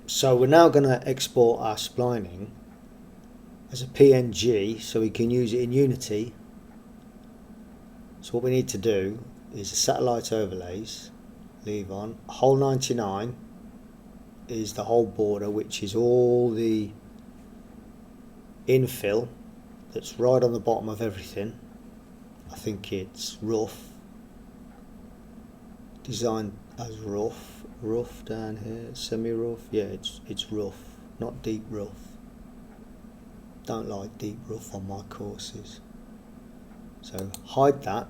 So we're now going to export our splining as a PNG so we can use it in Unity. So what we need to do is the satellite overlays, leave on. Hole 99 is the whole border, which is all the infill that's right on the bottom of everything. I think it's rough, designed as rough down here, semi-rough. Yeah, it's rough, not deep rough. Don't like deep rough on my courses. So hide that.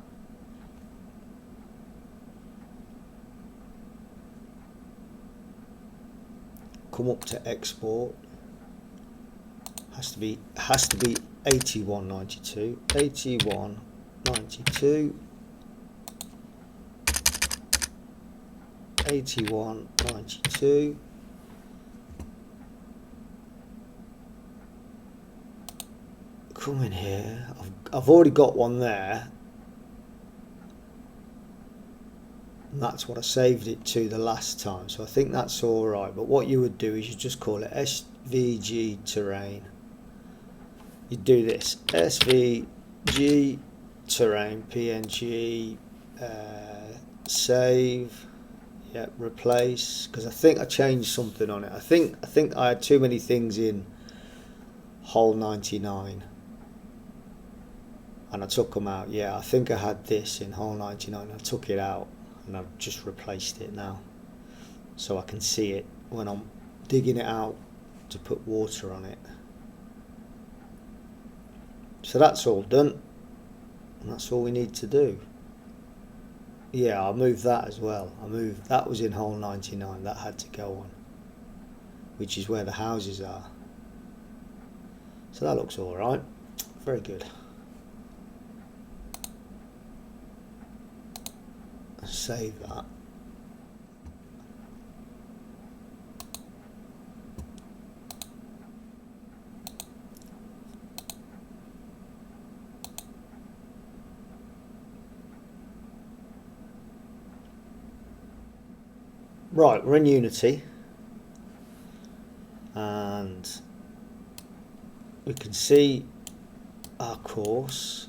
Come up to export. Has to be 8192. 8192. 8192. Come in here. I've already got one there. And that's what I saved it to the last time, so I think that's all right. But what you would do is you just call it SVG terrain. You do this SVG terrain PNG, save, yeah, replace, because I think I changed something on it. I think I had too many things in hole 99 and I took them out. Yeah, I think I had this in hole 99. I took it out and I've just replaced it now so I can see it when I'm digging it out to put water on it. So that's all done, and that's all we need to do. Yeah, I'll move that as well. That was in hole 99, that had to go on, which is where the houses are. So that looks all right. Very good. Save that. Right, we're in Unity and we can see our course.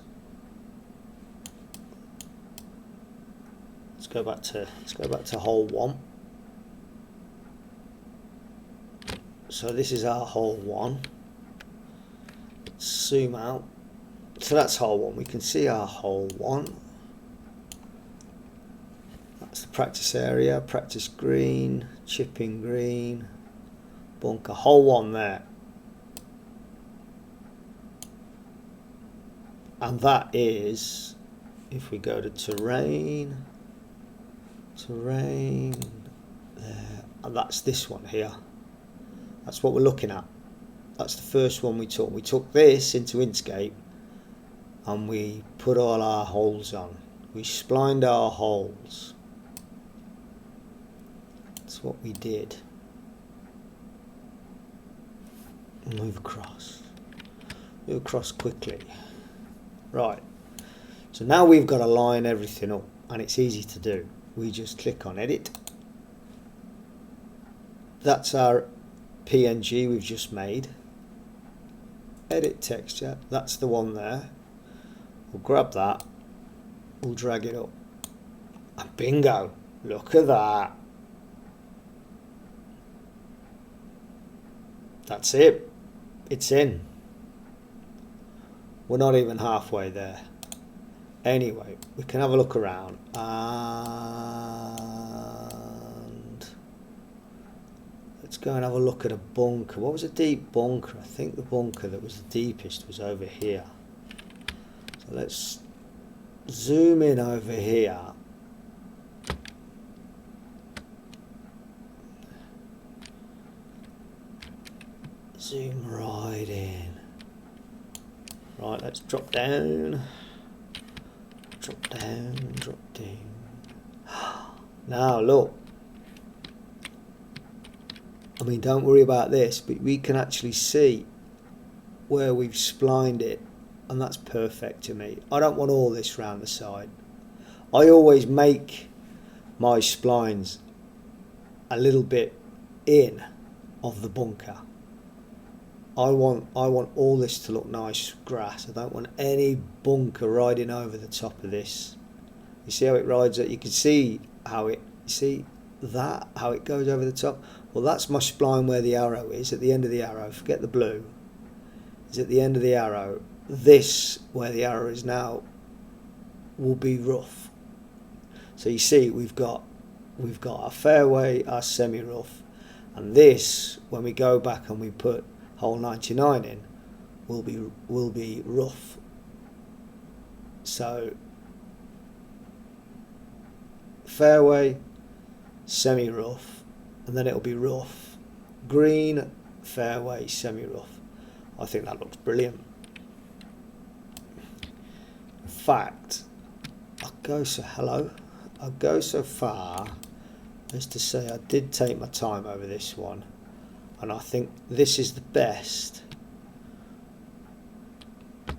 Let's go back to hole 1. So this is our hole 1. Let's zoom out. So that's hole 1. We can see our hole 1. That's the practice area, practice green, chipping green, bunker, hole 1 there. And that is, if we go to terrain there, and that's this one here. That's what we're looking at. That's the first one we took. We took this into Inkscape and we put all our holes on. We splined our holes. That's what we did. Move across quickly. Right, so now we've got to line everything up, and it's easy to do. We just click on edit. That's our PNG we've just made. Edit texture, that's the one there. We'll grab that, we'll drag it up, and bingo, look at that. That's it, it's in. We're not even halfway there. Anyway, we can have a look around and let's go and have a look at a bunker. What was a deep bunker? I think the bunker that was the deepest was over here. So let's zoom in over here. Zoom right in. Right, let's drop down. Drop down, drop down. Now look. I mean, don't worry about this, but we can actually see where we've splined it, and that's perfect to me. I don't want all this round the side. I always make my splines a little bit in of the bunker. I want all this to look nice grass. I don't want any bunker riding over the top of this. You see how it rides it? You can see how it, see that, how it goes over the top? Well, that's my spline where the arrow is, at the end of the arrow. Forget the blue. Is at the end of the arrow. This, where the arrow is now, will be rough. So you see we've got our fairway, our semi-rough, and this, when we go back and we put hole 99 in, will be rough. So fairway, semi-rough, and then it'll be rough. Green, fairway, semi-rough. I think that looks brilliant. In fact, I'll go so far as to say I did take my time over this one, and I think this is the best.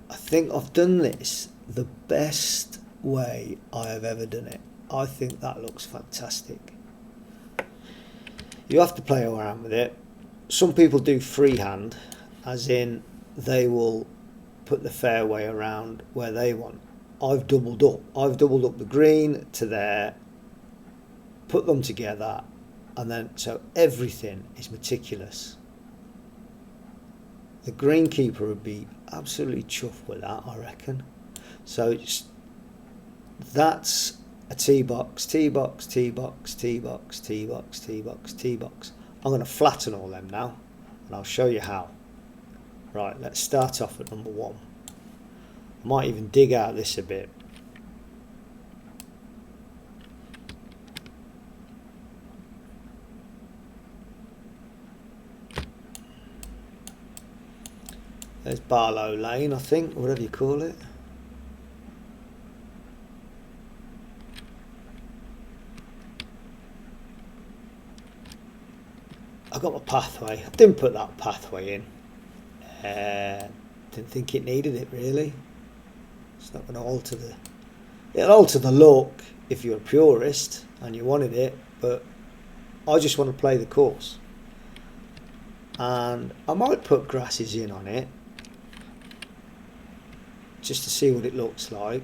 I think I've done this the best way I have ever done it. I think that looks fantastic. You have to play around with it. Some people do freehand, as in they will put the fairway around where they want. I've doubled up the green to there, put them together, and then so everything is meticulous. The greenkeeper would be absolutely chuffed with that, I reckon. So that's a tee box, tee box, tee box, tee box, tee box, tee box, tee box. I'm going to flatten all them now, and I'll show you how. Right, let's start off at number 1. I might even dig out this a bit. There's Barlow Lane, I think, whatever you call it. I got my pathway. I didn't put that pathway in. Didn't think it needed it really. It's not going to alter the. It'll alter the look if you're a purist and you wanted it, but I just want to play the course. And I might put grasses in on it just to see what it looks like.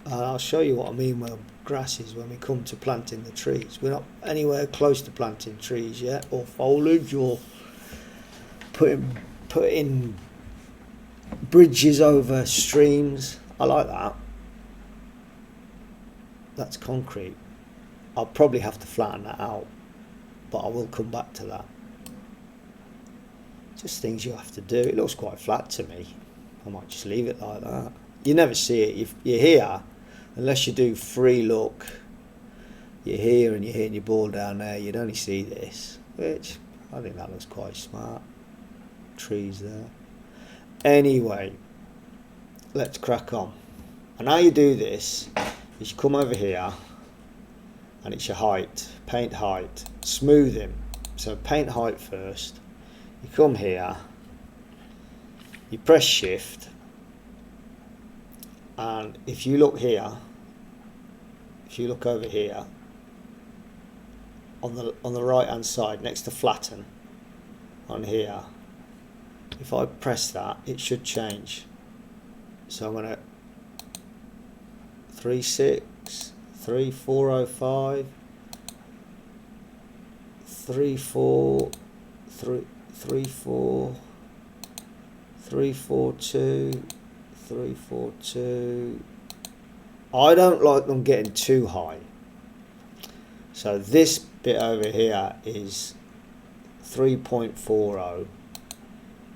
And I'll show you what I mean with grasses when we come to planting the trees. We're not anywhere close to planting trees yet, or foliage, or putting bridges over streams. I like that. That's concrete. I'll probably have to flatten that out, but I will come back to that. Just things you have to do. It looks quite flat to me. I might just leave it like that. You never see it. You're here, unless you do free look. You're here and you're hitting your ball down there. You'd only see this, which I think that looks quite smart. Trees there. Anyway, let's crack on. And how you do this is you come over here, and it's your height, paint height, smoothing. So paint height first. You come here, you press shift, and if you look here, if you look over here on the right hand side next to flatten on here, if I press that, it should change. So I'm going to 3.6, 3.405, 3.4, 3.4, 3.42, 3.42. I don't like them getting too high. So this bit over here is 3.40.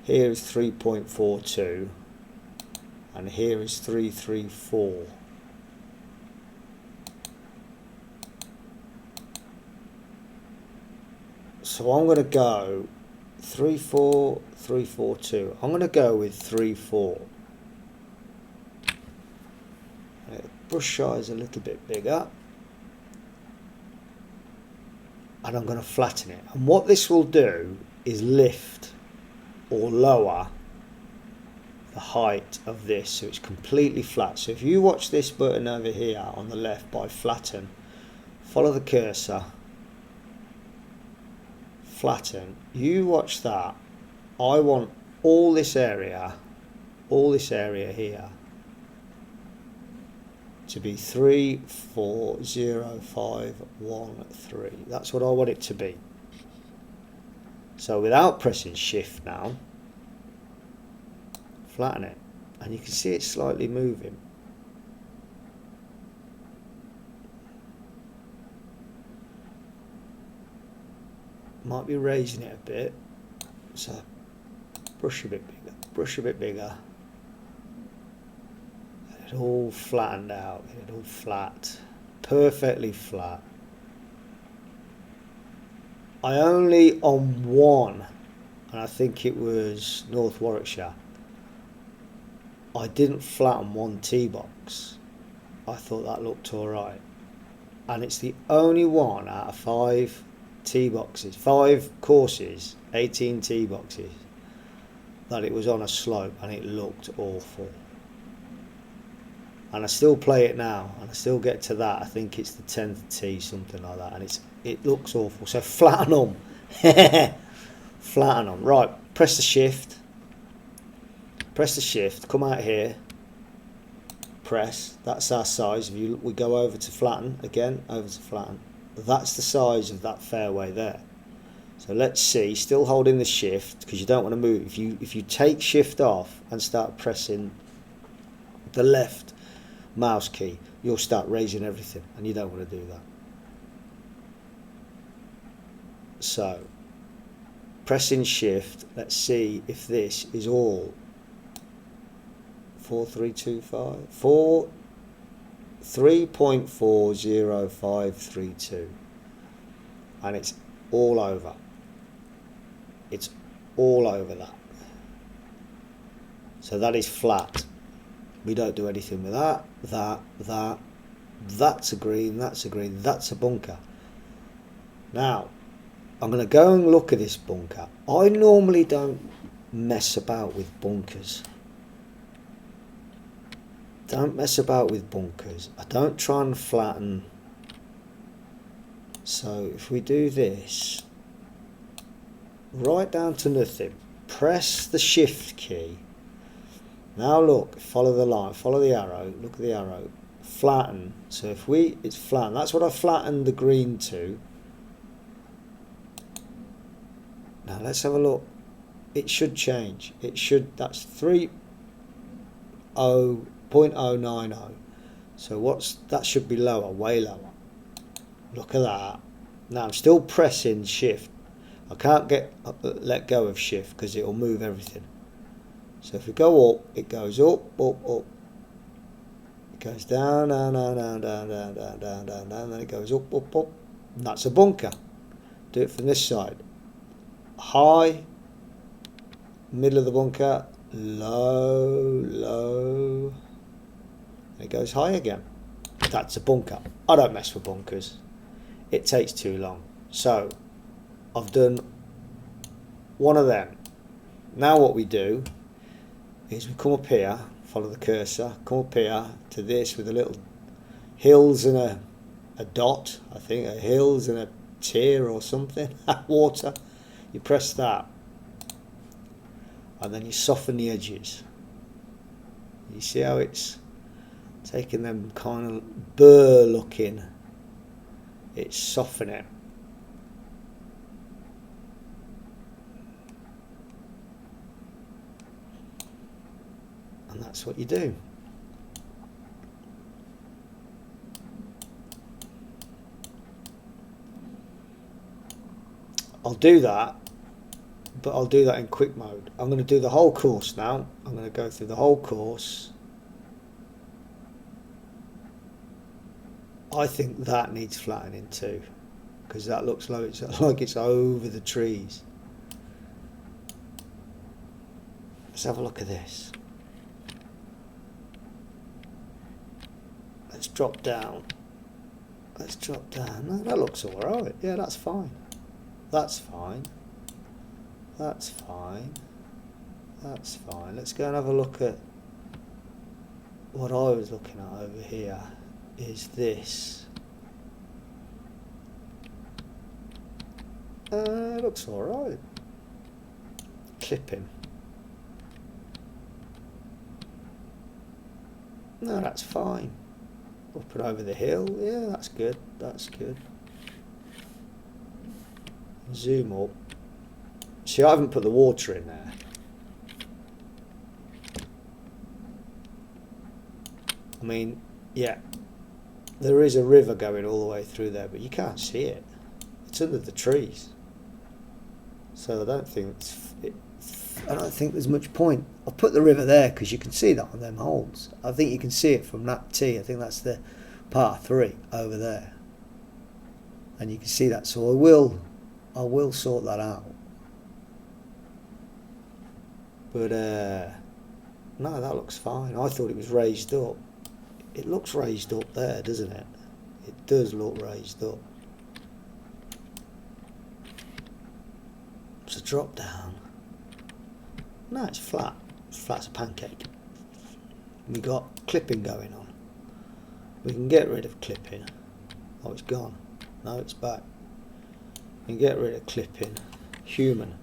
Here is 3.42. And here is 3.34. So I'm going to go 3.4, 3.42. I'm going to go with 3.4. Brush size a little bit bigger. And I'm going to flatten it. And what this will do is lift or lower the height of this so it's completely flat. So if you watch this button over here on the left by flatten, follow the cursor, flatten. You watch that. I want all this area here to be 340,513. That's what I want it to be. So without pressing shift now, flatten it, and you can see it's slightly moving. Might be raising it a bit, so brush a bit bigger, brush a bit bigger. Get it all flattened out, get it all flat, perfectly flat. I only on one, and I think it was North Warwickshire, I didn't flatten one tee box. I thought that looked alright, and it's the only one out of 5 tee boxes, 5 courses, 18 tee boxes, that it was on a slope and it looked awful. And I still play it now, and I still get to that. I think it's the 10th tee, something like that, and it looks awful. So flatten them, flatten them. Right, press the shift. Press the shift. Come out here. Press. That's our size. If we go over to flatten again, over to flatten. That's the size of that fairway there. So let's see. Still holding the shift because you don't want to move. If you take shift off and start pressing the left mouse key, you'll start raising everything, and you don't want to do that. So pressing shift, let's see if this is all 4325 3.40532, and it's all over. It's all over that. So that is flat. We don't do anything with that. That's a green, that's a green, that's a bunker. Now, I'm going to go and look at this bunker. I normally don't mess about with bunkers. Don't mess about with bunkers. I don't try and flatten. So if we do this, right down to nothing, press the shift key. Now look, follow the line, follow the arrow, look at the arrow, flatten. So if it's flatten, that's what I flattened the green to. Now let's have a look. It should change. It should, that's 0.090. So that should be lower, way lower. Look at that. Now I'm still pressing shift. I can't let go of shift because it'll move everything. So if we go up, it goes up, up, up. It goes down, down, down, down, down, down, down, down, down, down, then it goes up, up, up. And that's a bunker. Do it from this side. High, middle of the bunker, low, low. And it goes high again. That's a bunker. I don't mess with bunkers. It takes too long. So I've done one of them. Now what we do is we come up here, follow the cursor, come up here to this with a little hills and a dot, I think, a hills and a tear or something, water. You press that, and then you soften the edges. You see how it's taking them kind of burr looking, it's softening it. And that's what you do. I'll do that, but I'll do that in quick mode. I'm going to do the whole course now. I'm going to go through the whole course. I think that needs flattening too, because that looks like it's over the trees. Let's have a look at this. Let's drop down. Let's drop down. No, that looks alright. Yeah, that's fine. That's fine. That's fine. That's fine. Let's go and have a look at what I was looking at over here. Is this. Looks alright. Clipping. No, that's fine. Up and over the hill. Yeah, that's good. That's good. Zoom up. See, I haven't put the water in there. I mean, yeah, there is a river going all the way through there, but you can't see it. It's under the trees. So I don't think I don't think there's much point. I've put the river there because you can see that on them holes. I think you can see it from that tee. I think that's the par 3 over there, and you can see that. So I will sort that out. But no, that looks fine. I thought it was raised up. It looks raised up there, doesn't it? It does look raised up. It's a drop down. No, it's flat. It's flat as a pancake. We got clipping going on. We can get rid of clipping. Oh, it's gone. No, it's back. We can get rid of clipping. Human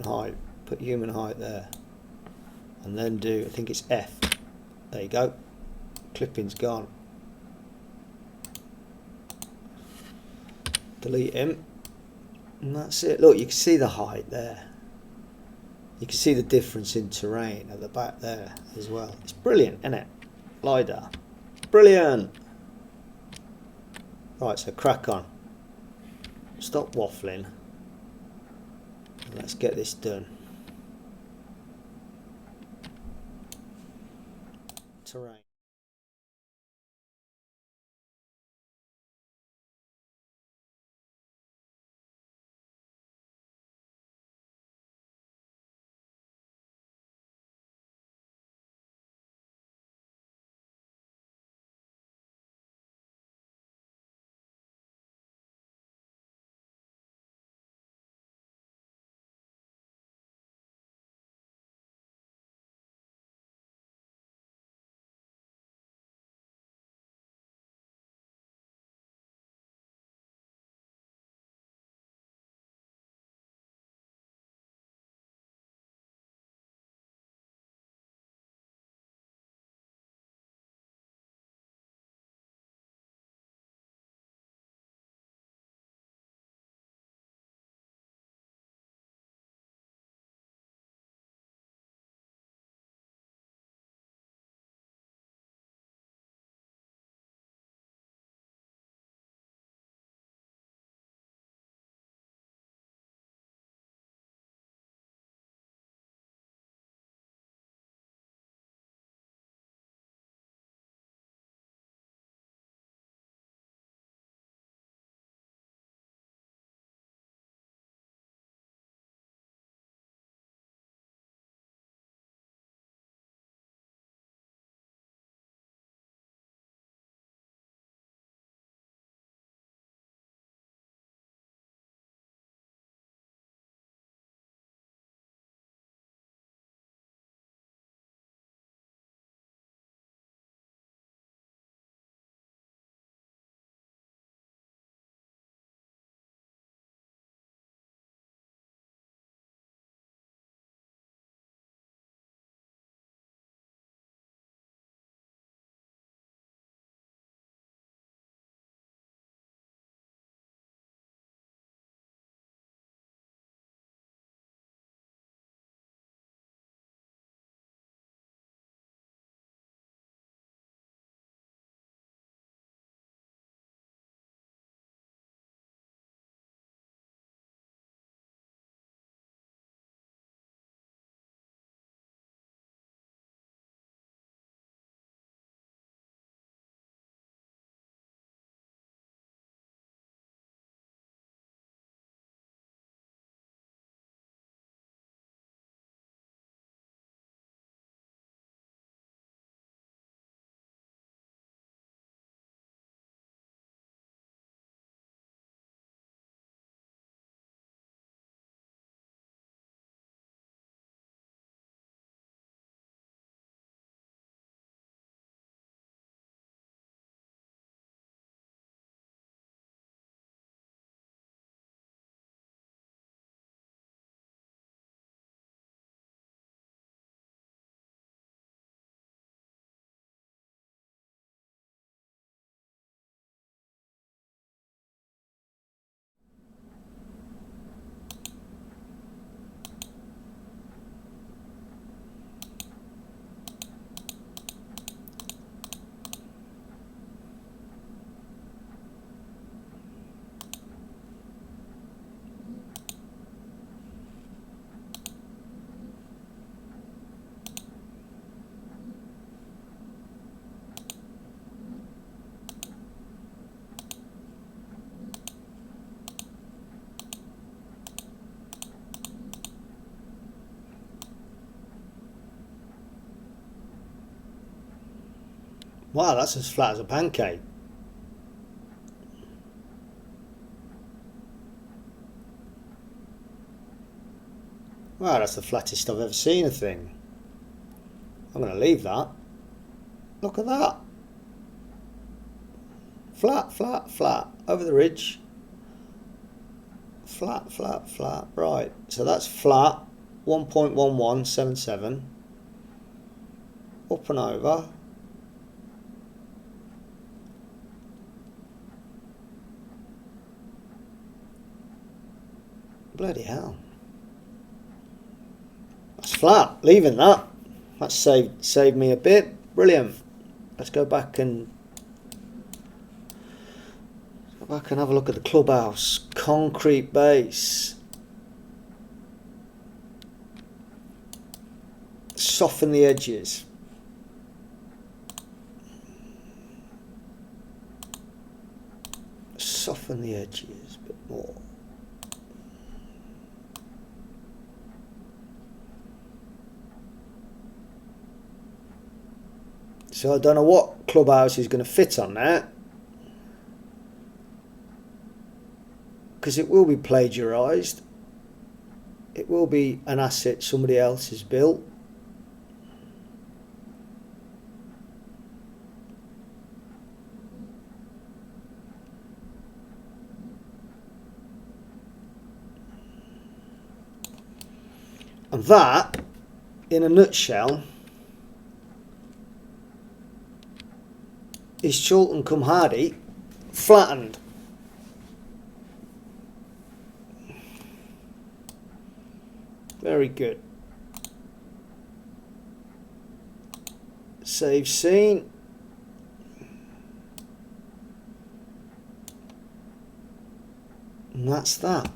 height. Put human height there. And then do, I think it's F. There you go. Clipping's gone. Delete him. And that's it. Look, you can see the height there. You can see the difference in terrain at the back there as well. It's brilliant, isn't it? LiDAR. Brilliant. Right, so crack on. Stop waffling. And let's get this done. Terrain. Wow, that's as flat as a pancake. Wow, that's the flattest I've ever seen a thing. I'm going to leave that. Look at that. Flat, flat, flat. Over the ridge. Flat, flat, flat. Right, so that's flat. 1.1177. Up and over. Bloody hell. That's flat. Leaving that. That's saved me a bit. Brilliant. Let's go back and have a look at the clubhouse. Concrete base. Soften the edges. Soften the edges a bit more. So I don't know what clubhouse is going to fit on that, because it will be plagiarised. It will be an asset somebody else has built. And that, in a nutshell, is Chorlton cum Hardy flattened. Very good. Save scene. And that's that.